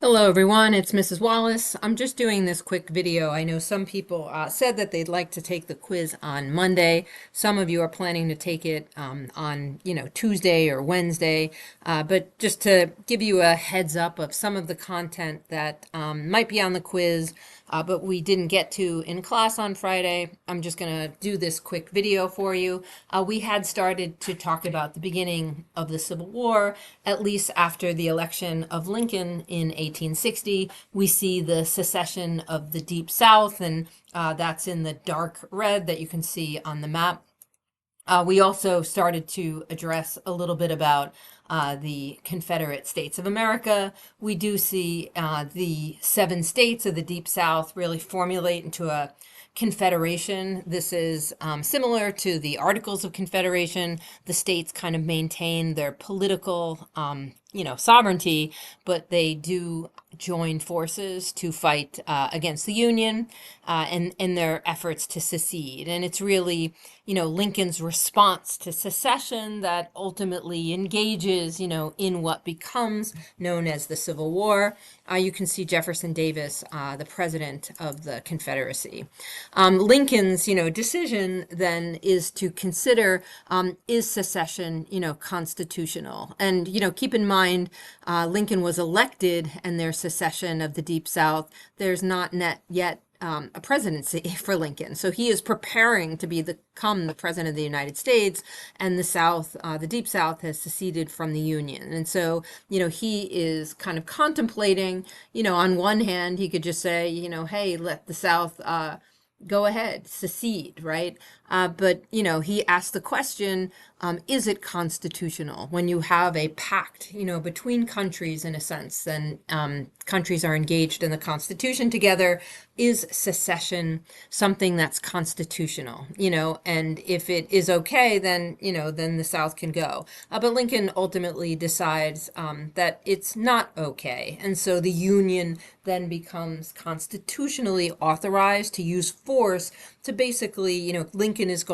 Hello everyone, it's Mrs. Wallace. I'm just doing this quick video. I know some people said that they'd like to take the quiz on Monday. Some of you are planning to take it on, Tuesday or Wednesday. But just to give you a heads up of some of the content that might be on the quiz, but we didn't get to in class on Friday, I'm just going to do this quick video for you. We had started to talk about the beginning of the Civil War, at least after the election of Lincoln in 1860. We see the secession of the Deep South, and that's in the dark red that you can see on the map. We also started to address a little bit about the Confederate States of America. We do see the 7 states of the Deep South really formulate into a confederation. This is similar to the Articles of Confederation. The states kind of maintain their political, sovereignty, but they do join forces to fight against the Union and in their efforts to secede. And it's really, Lincoln's response to secession that ultimately engages, in what becomes known as the Civil War. You can see Jefferson Davis, the president of the Confederacy. Lincoln's, decision then is to consider, is secession, constitutional? And, keep in mind, Lincoln was elected, and their secession of the Deep South, there's not yet a presidency for Lincoln. So he is preparing to become the president of the United States, and the South, the Deep South, has seceded from the Union. And so, he is kind of contemplating, on one hand, he could just say, hey, let the South go ahead, secede, right? But, he asked the question, is it constitutional when you have a pact, between countries in a sense, then countries are engaged in the Constitution together? Is secession something that's constitutional, and if it is okay, then, then the South can go. But Lincoln ultimately decides that it's not okay. And so the Union then becomes constitutionally authorized to use force to basically, Lincoln is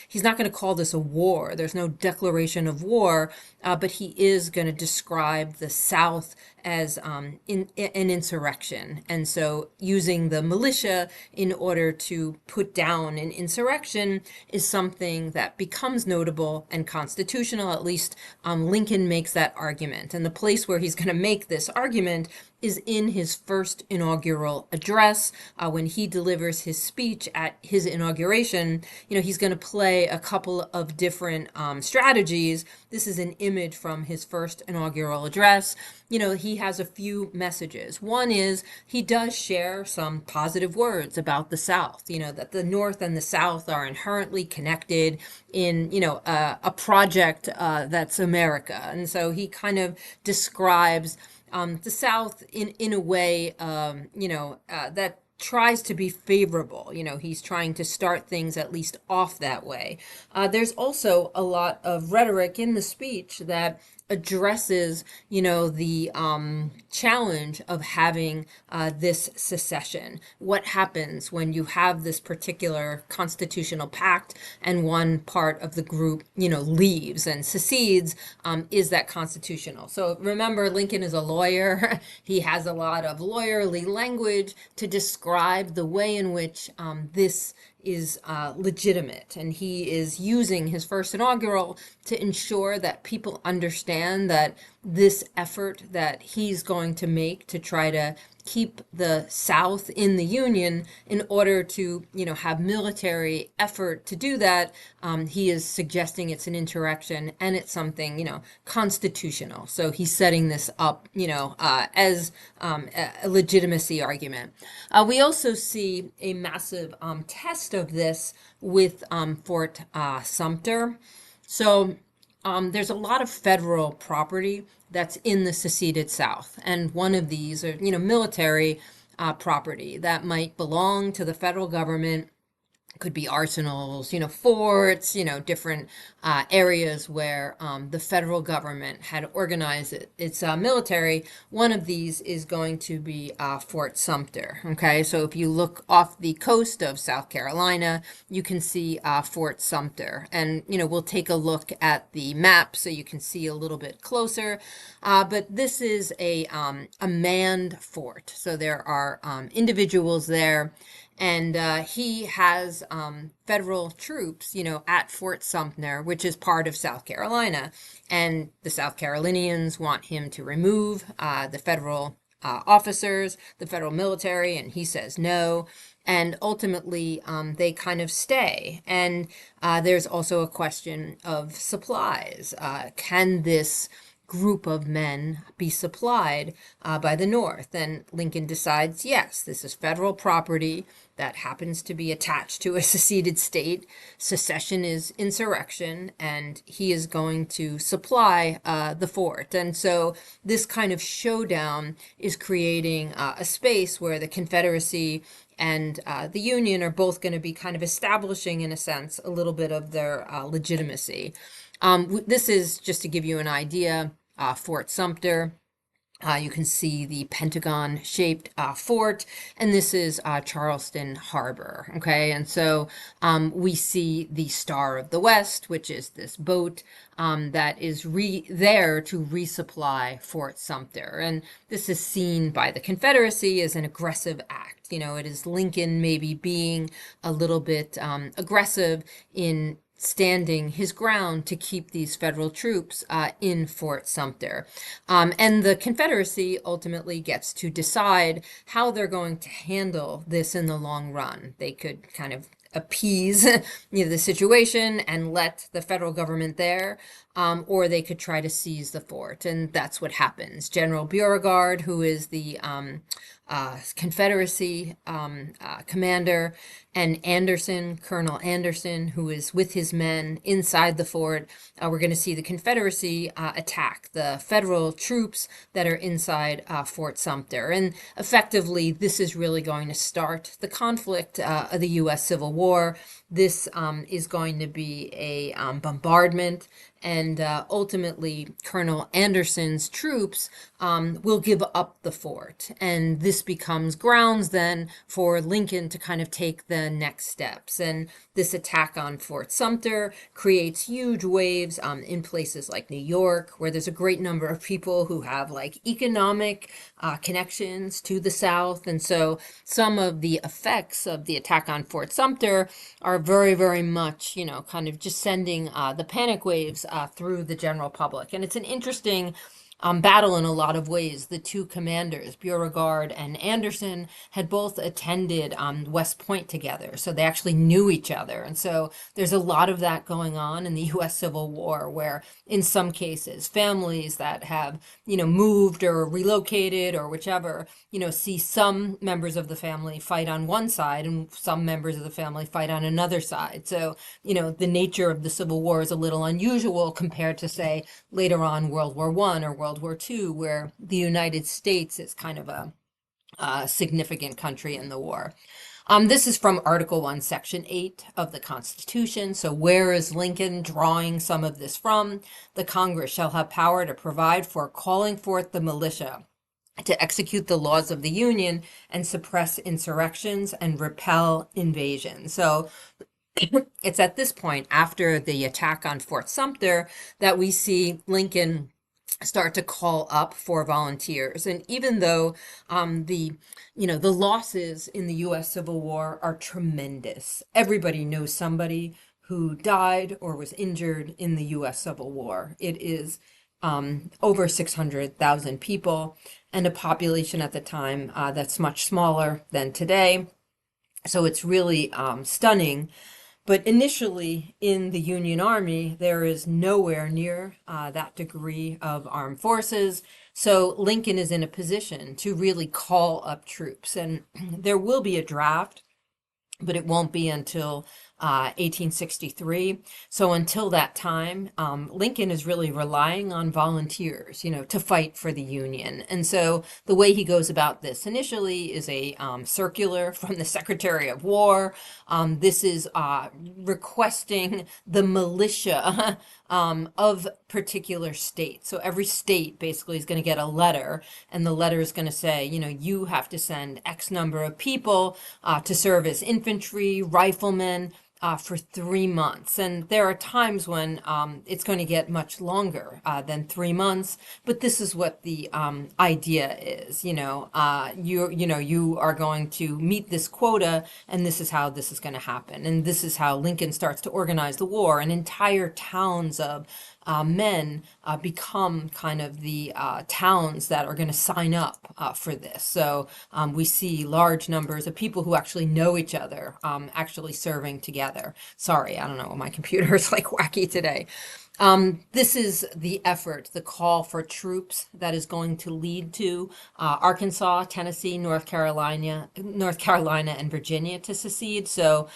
he's not going to call this a war. There's no declaration of war, but he is going to describe the South as an insurrection. And so using the militia in order to put down an insurrection is something that becomes notable and constitutional. At least Lincoln makes that argument. And the place where he's going to make this argument is in his first inaugural address. When he delivers his speech at his inauguration, he's going to play a couple of different strategies. This is an image from his first inaugural address. He has a few messages. One is he does share some positive words about the South, that the North and the South are inherently connected in, a project that's America. And so he kind of describes the South in a way, that tries to be favorable. He's trying to start things at least off that way. There's also a lot of rhetoric in the speech that addresses, the challenge of having this secession. What happens when you have this particular constitutional pact and one part of the group, leaves and secedes? Is that constitutional? So remember, Lincoln is a lawyer. He has a lot of lawyerly language to describe the way in which this is legitimate, and he is using his first inaugural to ensure that people understand that this effort that he's going to make to try to keep the South in the Union, in order to, have military effort to do that, he is suggesting it's an insurrection and it's something, constitutional. So he's setting this up, as a legitimacy argument. We also see a massive test of this with Fort Sumter. So there's a lot of federal property that's in the seceded South, and one of these are, military property that might belong to the federal government. could be arsenals, forts, different areas where the federal government had organized its military. One of these is going to be Fort Sumter. Okay, so if you look off the coast of South Carolina, you can see Fort Sumter. And, we'll take a look at the map so you can see a little bit closer. But this is a manned fort. So there are individuals there, and he has federal troops, at Fort Sumter, which is part of South Carolina. And the South Carolinians want him to remove the federal officers, the federal military, and he says no. And ultimately, they kind of stay. And there's also a question of supplies. Can this group of men be supplied by the North? And Lincoln decides, yes, this is federal property that happens to be attached to a seceded state. Secession is insurrection, and he is going to supply the fort. And so this kind of showdown is creating a space where the Confederacy and the Union are both going to be kind of establishing, in a sense, a little bit of their legitimacy. This is just to give you an idea. Fort Sumter. You can see the Pentagon-shaped fort, and this is Charleston Harbor, okay? And so we see the Star of the West, which is this boat that is there to resupply Fort Sumter. And this is seen by the Confederacy as an aggressive act. It is Lincoln maybe being a little bit aggressive in standing his ground to keep these federal troops in Fort Sumter. And the Confederacy ultimately gets to decide how they're going to handle this in the long run. They could kind of appease the situation and let the federal government there, or they could try to seize the fort. And that's what happens. General Beauregard, who is the Confederacy commander, and Anderson, Colonel Anderson, who is with his men inside the fort. We're going to see the Confederacy attack the federal troops that are inside Fort Sumter. And effectively, this is really going to start the conflict of the U.S. Civil War. This is going to be a bombardment, and ultimately Colonel Anderson's troops will give up the fort. And this becomes grounds then for Lincoln to kind of take the next steps. And this attack on Fort Sumter creates huge waves in places like New York, where there's a great number of people who have like economic connections to the South. And so some of the effects of the attack on Fort Sumter are very, very much, kind of just sending the panic waves through the general public. And it's an interesting battle in a lot of ways. The two commanders, Beauregard and Anderson, had both attended West Point together, so they actually knew each other. And so there's a lot of that going on in the U.S. Civil War, where in some cases, families that have, moved or relocated or whichever, see some members of the family fight on one side and some members of the family fight on another side. So, the nature of the Civil War is a little unusual compared to, say, later on World War I or World War II, where the United States is kind of a significant country in the war. This is from Article 1, Section 8 of the Constitution. So where is Lincoln drawing some of this from? The Congress shall have power to provide for calling forth the militia to execute the laws of the Union and suppress insurrections and repel invasion. So it's at this point, after the attack on Fort Sumter, that we see Lincoln start to call up for volunteers. And even though the losses in the U.S. Civil War are tremendous, everybody knows somebody who died or was injured in the U.S. Civil War. It is over 600,000 people, and a population at the time that's much smaller than today. So it's really stunning. But initially in the Union Army, there is nowhere near that degree of armed forces. So Lincoln is in a position to really call up troops. And there will be a draft, but it won't be until 1863. So until that time, Lincoln is really relying on volunteers, to fight for the Union. And so the way he goes about this initially is a circular from the Secretary of War. This is requesting the militia of particular states. So every state basically is going to get a letter, and the letter is going to say, you have to send X number of people to serve as infantry, riflemen, for 3 months. And there are times when it's going to get much longer than 3 months. But this is what the idea is. You are going to meet this quota, and this is how this is going to happen. And this is how Lincoln starts to organize the war. And entire towns of men become kind of the towns that are going to sign up for this. So we see large numbers of people who actually know each other actually serving together. Sorry, I don't know, my computer is like wacky today. This is the effort, the call for troops that is going to lead to Arkansas, Tennessee, North Carolina, and Virginia to secede. So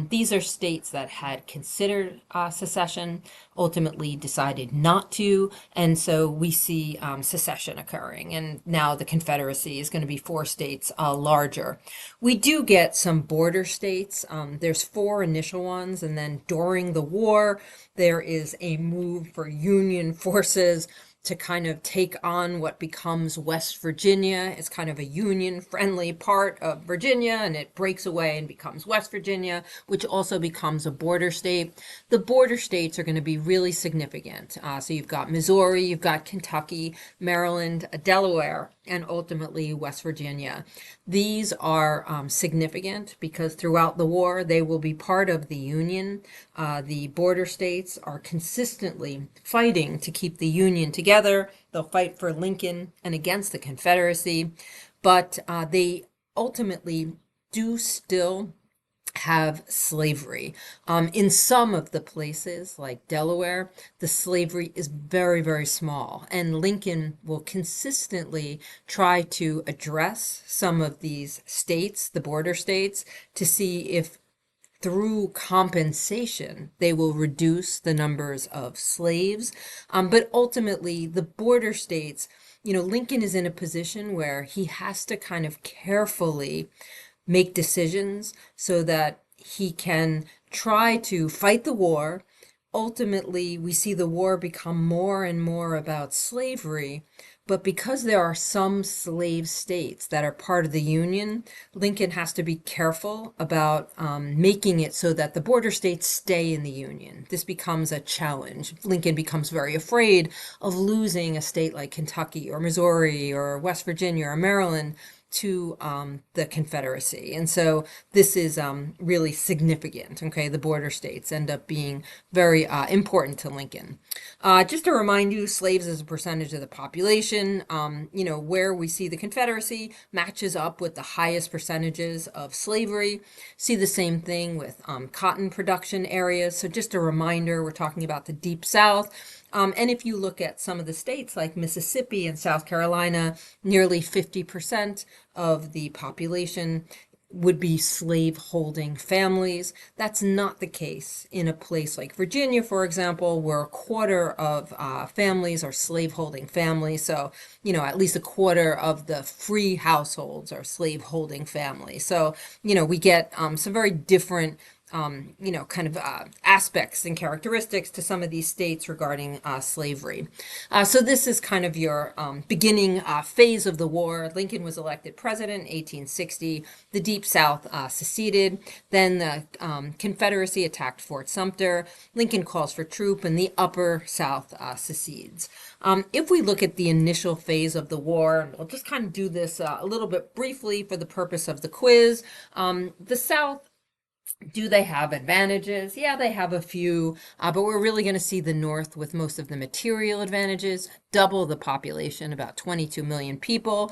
these are states that had considered secession, ultimately decided not to, and so we see secession occurring. And now the Confederacy is going to be 4 states larger. We do get some border states. There's 4 initial ones, and then during the war, there is a move for Union forces to kind of take on what becomes West Virginia. It's kind of a Union-friendly part of Virginia, and it breaks away and becomes West Virginia, which also becomes a border state. The border states are going to be really significant. So you've got Missouri, you've got Kentucky, Maryland, Delaware, and ultimately West Virginia. These are significant because throughout the war, they will be part of the Union. The border states are consistently fighting to keep the Union together. They'll fight for Lincoln and against the Confederacy, but they ultimately do still have slavery. In some of the places, like Delaware, the slavery is very, very small. And Lincoln will consistently try to address some of these states, the border states, to see if through compensation, they will reduce the numbers of slaves. But ultimately, the border states, Lincoln is in a position where he has to kind of carefully make decisions so that he can try to fight the war. Ultimately, we see the war become more and more about slavery, but because there are some slave states that are part of the Union, Lincoln has to be careful about making it so that the border states stay in the Union. This becomes a challenge. Lincoln becomes very afraid of losing a state like Kentucky or Missouri or West Virginia or Maryland to the Confederacy. And so this is really significant. Okay, the border states end up being very important to Lincoln. Just to remind you, slaves as a percentage of the population, where we see the Confederacy matches up with the highest percentages of slavery. See the same thing with cotton production areas. So just a reminder, we're talking about the Deep South. And if you look at some of the states like Mississippi and South Carolina, nearly 50% of the population would be slave-holding families. That's not the case in a place like Virginia, for example, where a quarter of families are slave-holding families. So, at least a quarter of the free households are slave-holding families. So, we get some very different aspects and characteristics to some of these states regarding slavery. So this is kind of your beginning phase of the war. Lincoln was elected president in 1860. The Deep South seceded. Then the Confederacy attacked Fort Sumter. Lincoln calls for troop, and the Upper South secedes. If we look at the initial phase of the war, we'll just kind of do this a little bit briefly for the purpose of the quiz. The South, do they have advantages? Yeah, they have a few, but we're really going to see the North with most of the material advantages double the population, about 22 million people.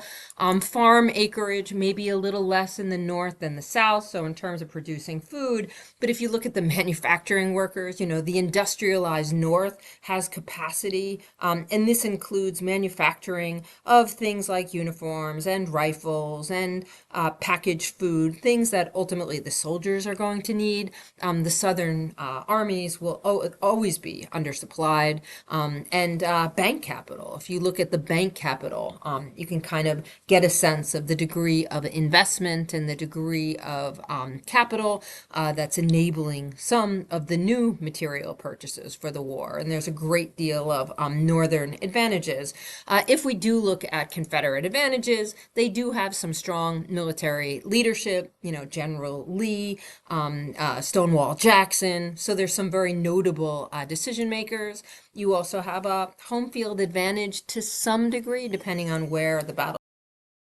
Farm acreage maybe a little less in the north than the south, so in terms of producing food. But if you look at the manufacturing workers, the industrialized north has capacity, and this includes manufacturing of things like uniforms and rifles and packaged food, things that ultimately the soldiers are going to need. The southern armies will always be undersupplied. And bank capital. If you look at the bank capital, you can kind of get a sense of the degree of investment and the degree of capital that's enabling some of the new material purchases for the war. And there's a great deal of northern advantages. If we do look at Confederate advantages, they do have some strong military leadership, General Lee, Stonewall Jackson. So there's some very notable decision makers. You also have a home field advantage to some degree, depending on where the battle